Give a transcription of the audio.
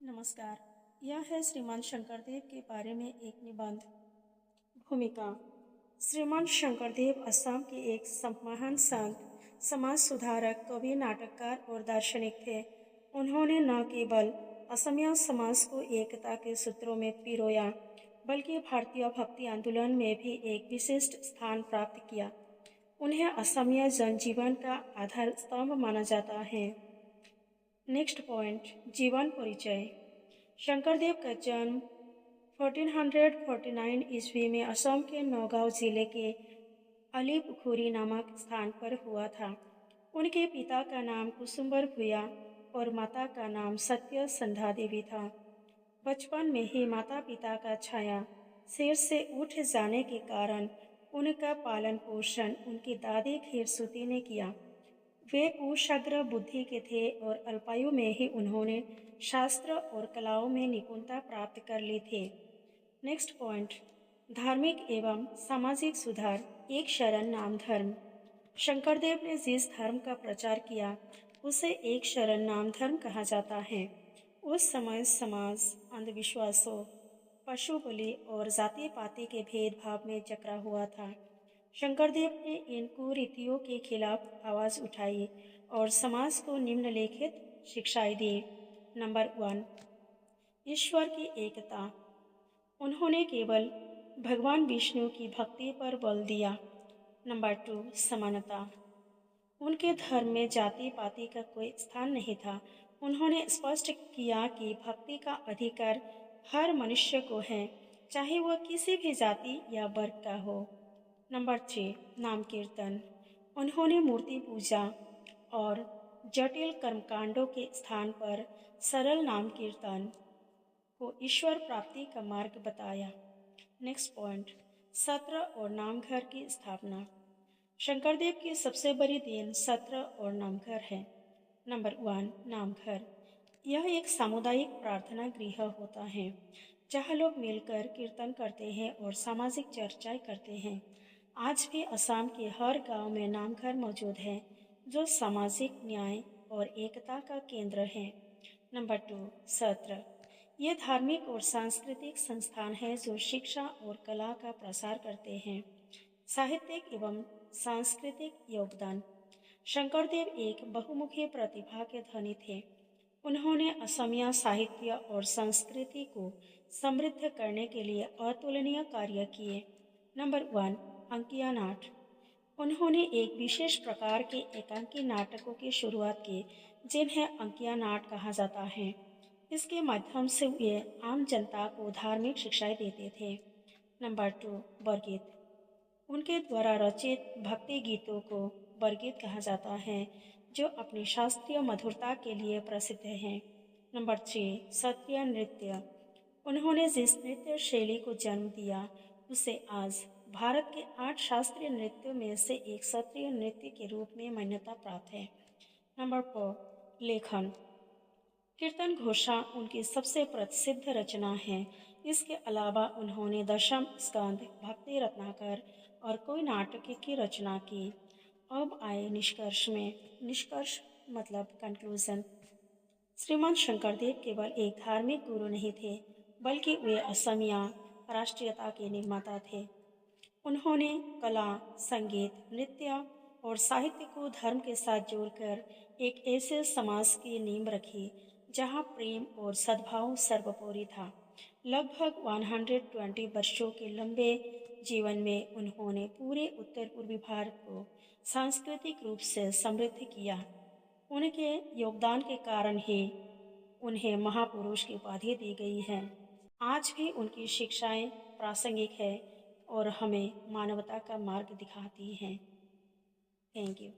नमस्कार। यह है श्रीमान शंकरदेव के बारे में एक निबंध। भूमिका। श्रीमान शंकरदेव असम के एक महान संत, समाज सुधारक, कवि, नाटककार और दार्शनिक थे। उन्होंने न केवल असमिया समाज को एकता के सूत्रों में पिरोया, बल्कि भारतीय भक्ति आंदोलन में भी एक विशिष्ट स्थान प्राप्त किया। उन्हें असमिया जनजीवन का आधार स्तंभ माना जाता है। नेक्स्ट पॉइंट, जीवन परिचय। शंकरदेव का जन्म 1449 ईस्वी में असम के नौगांव जिले के अलीपुखुरी नामक स्थान पर हुआ था। उनके पिता का नाम कुसुम्बर भूया और माता का नाम सत्य संध्या देवी था। बचपन में ही माता पिता का छाया सिर से उठ जाने के कारण उनका पालन पोषण उनकी दादी खीरसुती ने किया। वे कुशाग्र बुद्धि के थे और अल्पायु में ही उन्होंने शास्त्र और कलाओं में निपुणता प्राप्त कर ली थी। नेक्स्ट पॉइंट, धार्मिक एवं सामाजिक सुधार। एक शरण नाम धर्म। शंकरदेव ने जिस धर्म का प्रचार किया उसे एक शरण नाम धर्म कहा जाता है। उस समय समाज अंधविश्वासों, पशु बलि और जाति पाति के भेदभाव में जकड़ा हुआ था। शंकरदेव ने इन कुरीतियों के खिलाफ आवाज उठाई और समाज को निम्नलिखित शिक्षाएं दी। नंबर 1, ईश्वर की एकता। उन्होंने केवल भगवान विष्णु की भक्ति पर बल दिया। नंबर 2, समानता। उनके धर्म में जाति पाति का कोई स्थान नहीं था। उन्होंने स्पष्ट किया कि भक्ति का अधिकार हर मनुष्य को है, चाहे वह किसी भी जाति या वर्ग का हो। नंबर 3, नाम कीर्तन। उन्होंने मूर्ति पूजा और जटिल कर्मकांडों के स्थान पर सरल नाम कीर्तन को ईश्वर प्राप्ति का मार्ग बताया। नेक्स्ट पॉइंट, सत्र और नामघर की स्थापना। शंकरदेव की सबसे बड़ी देन सत्र और नामघर है। नंबर 1, नामघर। यह एक सामुदायिक प्रार्थना गृह होता है जहाँ लोग मिलकर कीर्तन करते हैं और सामाजिक चर्चाएं करते हैं। आज भी असम के हर गांव में नामघर मौजूद है जो सामाजिक न्याय और एकता का केंद्र है। नंबर 2, सत्र। ये धार्मिक और सांस्कृतिक संस्थान है जो शिक्षा और कला का प्रसार करते हैं। साहित्यिक एवं सांस्कृतिक योगदान। शंकरदेव एक बहुमुखी प्रतिभा के धनी थे। उन्होंने असमिया साहित्य और संस्कृति को समृद्ध करने के लिए अतुलनीय कार्य किए। नंबर 1, अंकिया नाट। उन्होंने एक विशेष प्रकार के एकांकी नाटकों की शुरुआत की जिन्हें अंकिया नाट कहा जाता है। इसके माध्यम से वे आम जनता को धार्मिक शिक्षाएं देते थे। नंबर 2, बरगीत। उनके द्वारा रचित भक्ति गीतों को बरगीत कहा जाता है जो अपनी शास्त्रीय मधुरता के लिए प्रसिद्ध है। नंबर 3, शास्त्रीय नृत्य। उन्होंने जिस नृत्य शैली को जन्म दिया उसे आज भारत के 8 शास्त्रीय नृत्यों में से एक शास्त्रीय नृत्य के रूप में मान्यता प्राप्त है। नंबर 4, लेखन। कीर्तन घोषा उनकी सबसे प्रसिद्ध रचना है। इसके अलावा उन्होंने दशम स्कंद, भक्ति रत्नाकर और कोई नाटक की रचना की। अब आए निष्कर्ष में। निष्कर्ष मतलब कंक्लूजन। श्रीमान शंकरदेव केवल एक धार्मिक गुरु नहीं थे, बल्कि वे असमिया राष्ट्रीयता के निर्माता थे। उन्होंने कला, संगीत, नृत्य और साहित्य को धर्म के साथ जोड़कर एक ऐसे समाज की नींव रखी जहां प्रेम और सद्भाव सर्वोपरि था। लगभग 120 वर्षों के लंबे जीवन में उन्होंने पूरे उत्तर पूर्वी भारत को सांस्कृतिक रूप से समृद्ध किया। उनके योगदान के कारण ही उन्हें महापुरुष की उपाधि दी गई है। आज भी उनकी शिक्षाएं प्रासंगिक है और हमें मानवता का मार्ग दिखाती हैं। Thank you.